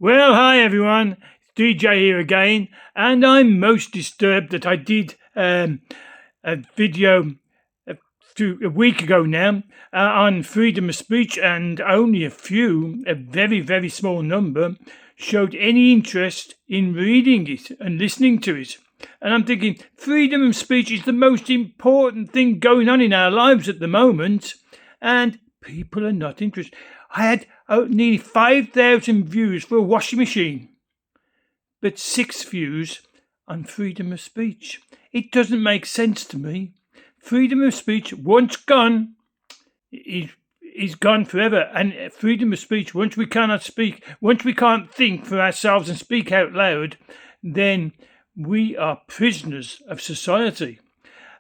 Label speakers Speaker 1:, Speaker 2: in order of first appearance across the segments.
Speaker 1: Well, hi everyone, it's DJ here again, and I'm most disturbed that I did a video a week ago now on freedom of speech, and only a very, very small number, showed any interest in reading it and listening to it. And I'm thinking, freedom of speech is the most important thing going on in our lives at the moment, and people are not interested. I had nearly 5,000 views for a washing machine, but 6 views on freedom of speech. It doesn't make sense to me. Freedom of speech, once gone, is gone forever. And freedom of speech, once we cannot speak, once we can't think for ourselves and speak out loud, then we are prisoners of society.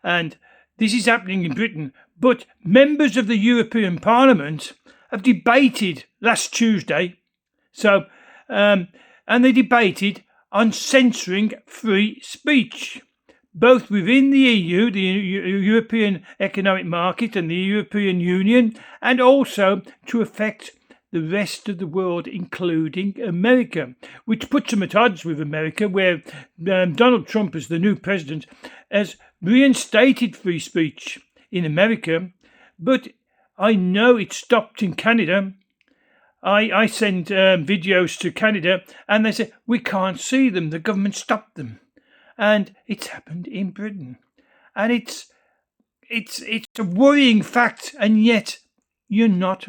Speaker 1: And this is happening in Britain. But members of the European Parliament have debated last Tuesday. And they debated on censoring free speech, both within the EU, the European Economic Market, and the European Union, and also to affect the rest of the world, including America, which puts them at odds with America, where Donald Trump, as the new president, has reinstated free speech in America. But I know it stopped in Canada. I sent videos to Canada, and they said, we can't see them. The government stopped them. And it's happened in Britain. And it's a worrying fact, and yet you're not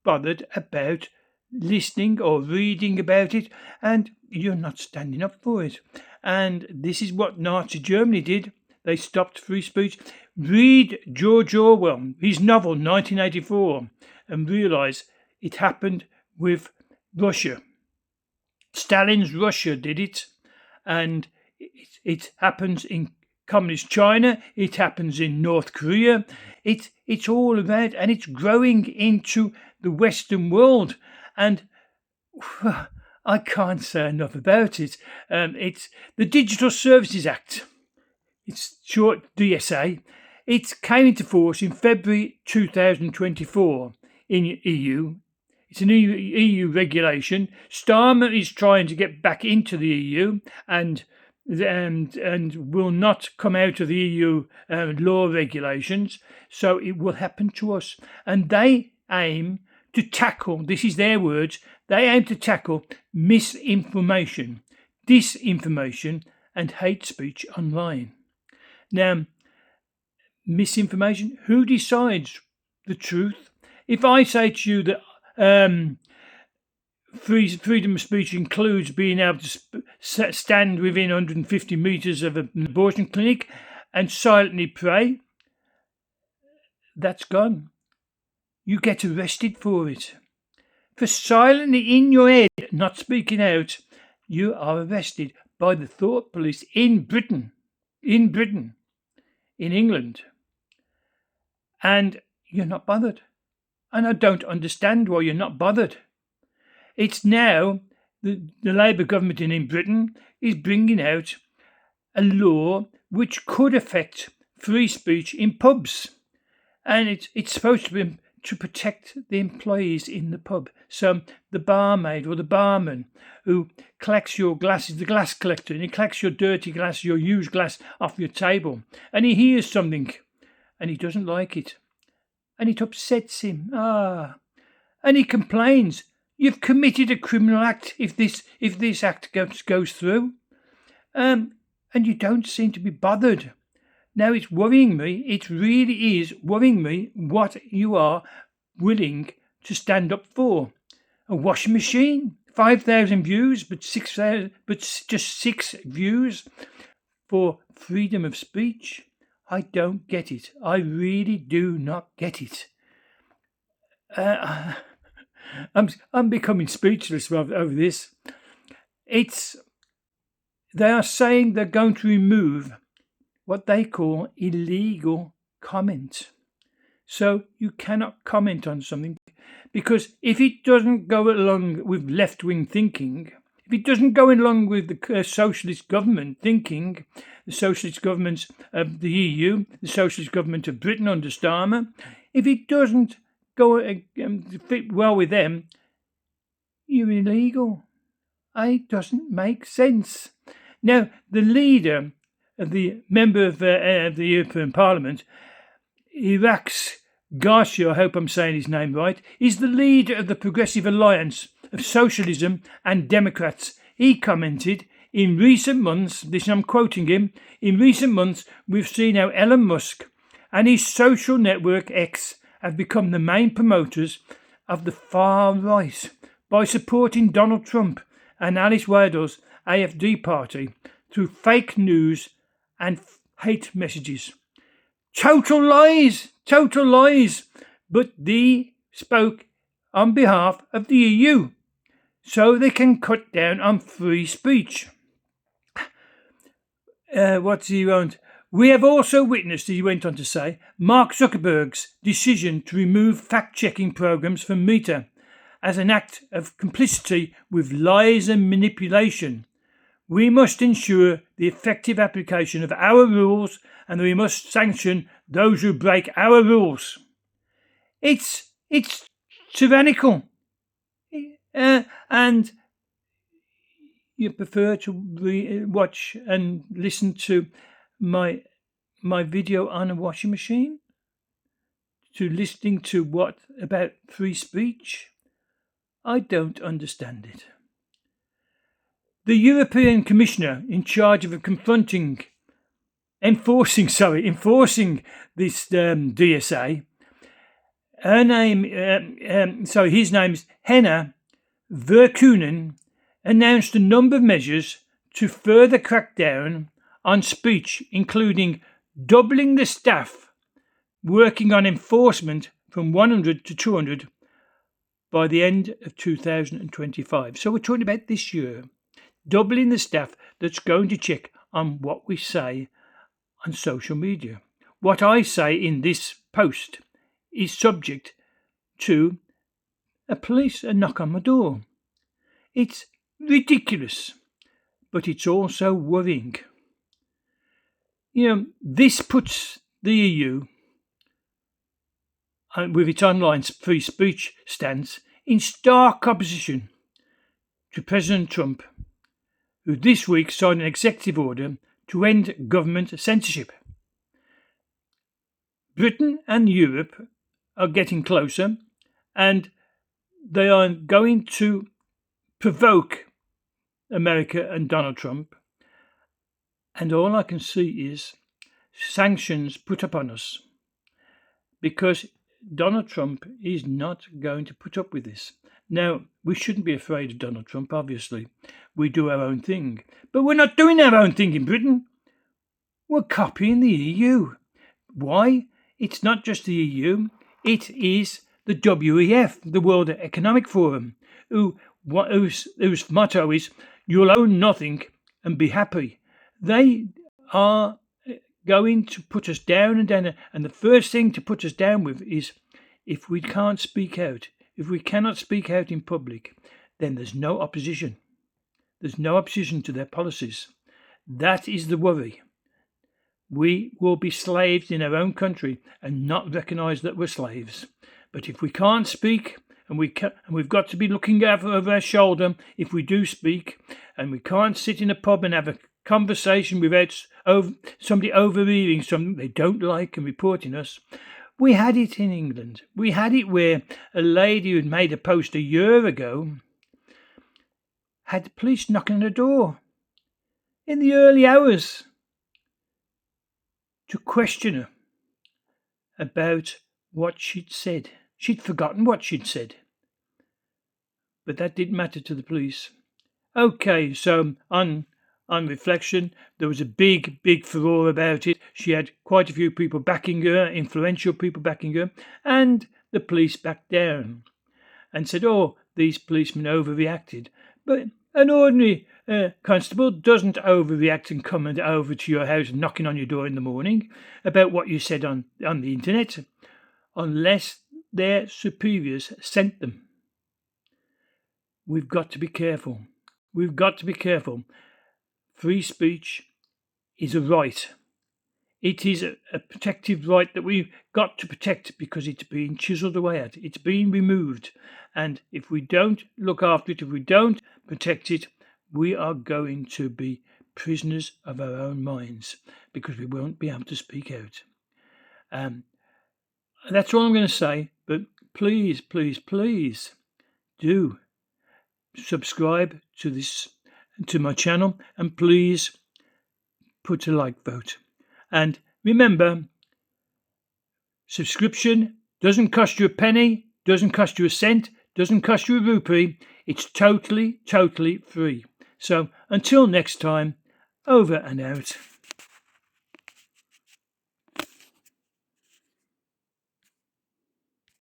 Speaker 1: bothered about listening or reading about it, and you're not standing up for it. And this is what Nazi Germany did. They stopped free speech. Read George Orwell, his novel 1984, and realise it happened with Russia. Stalin's Russia did it, and it happens in communist China, it happens in North Korea. It's all about, and it's growing into the Western world. And I can't say enough about it. It's the Digital Services Act. It's short DSA. It came into force in February 2024 in EU. It's an EU regulation. Starmer is trying to get back into the EU and will not come out of the EU law regulations. So it will happen to us. And they aim to tackle, this is their words, they aim to tackle misinformation, disinformation, and hate speech online. Now, misinformation, who decides the truth? If I say to you that freedom of speech includes being able to stand within 150 metres of an abortion clinic and silently pray, that's gone. You get arrested for it. For silently in your head, not speaking out, you are arrested by the thought police in Britain, in England. And you're not bothered. And I don't understand why you're not bothered. It's now the Labour government in Britain is bringing out a law which could affect free speech in pubs. And it's supposed to be to protect the employees in the pub. So the barmaid or the barman who collects your glasses, the glass collector, and he collects your dirty glass, your used glass off your table, and he hears something and he doesn't like it. And it upsets him. And he complains. You've committed a criminal act if this act goes through. And you don't seem to be bothered. Now it's worrying me. It really is worrying me what you are willing to stand up for. A washing machine, 5,000 views, but just 6 views for freedom of speech. I don't get it. I really do not get it. I'm becoming speechless over this. They are saying they're going to remove what they call illegal comment. So you cannot comment on something because if it doesn't go along with left-wing thinking, if it doesn't go along with the socialist government thinking, the socialist governments of the EU, the socialist government of Britain under Starmer, if it doesn't go fit well with them, you're illegal. It doesn't make sense. Now, the leader of the member of the European Parliament, Irax Garcia, I hope I'm saying his name right, is the leader of the Progressive Alliance of Socialism and Democrats. He commented, in recent months, this I'm quoting him, in recent months we've seen how Elon Musk and his social network X have become the main promoters of the far right by supporting Donald Trump and Alice Weidels' AfD party through fake news and hate messages. Total lies! Total lies! But they spoke on behalf of the EU, so they can cut down on free speech. What's he want? We have also witnessed, he went on to say, Mark Zuckerberg's decision to remove fact-checking programs from Meta as an act of complicity with lies and manipulation. We must ensure the effective application of our rules, and we must sanction those who break our rules. It's tyrannical. And you prefer to watch and listen to my video on a washing machine? To listening to what about free speech? I don't understand it. The European Commissioner in charge of enforcing this DSA, his name's Henna Virkkunen, announced a number of measures to further crack down on speech, including doubling the staff working on enforcement from 100 to 200 by the end of 2025. So we're talking about this year, doubling the staff that's going to check on what we say on social media. What I say in this post is subject to a knock on my door. It's ridiculous, but it's also worrying. This puts the EU, with its online free speech stance, in stark opposition to President Trump, who this week signed an executive order to end government censorship. Britain and Europe are getting closer, and they are going to provoke America and Donald Trump. And all I can see is sanctions put upon us, because Donald Trump is not going to put up with this. Now, we shouldn't be afraid of Donald Trump, obviously. We do our own thing. But we're not doing our own thing in Britain. We're copying the EU. Why? It's not just the EU. It is the WEF, the World Economic Forum, whose motto is, you'll own nothing and be happy. They are going to put us down and down. And the first thing to put us down with is, if we can't speak out, if we cannot speak out in public, then there's no opposition. There's no opposition to their policies. That is the worry. We will be slaves in our own country and not recognise that we're slaves. But if we can't speak, and we've got to be looking over our shoulder if we do speak, and we can't sit in a pub and have a conversation without somebody overhearing something they don't like and reporting us. We had it in England. We had it where a lady who had made a post a year ago had the police knocking on her door in the early hours to question her about what she'd said. She'd forgotten what she'd said. But that didn't matter to the police. Okay, so on reflection, there was a big furore about it. She had quite a few people backing her, influential people backing her, and the police backed down and said, these policemen overreacted. But an ordinary constable doesn't overreact and come over to your house knocking on your door in the morning about what you said on the internet, unless their superiors sent them. We've got to be careful. We've got to be careful. Free speech is a right. It is a protective right that we've got to protect, because it's being chiselled away at. It's being removed. And if we don't look after it, if we don't protect it, we are going to be prisoners of our own minds because we won't be able to speak out. That's all I'm going to say, but please, please, please do subscribe to my channel, and please put a like vote. And remember, subscription doesn't cost you a penny, doesn't cost you a cent, doesn't cost you a rupee. It's totally, totally free. So until next time, over and out.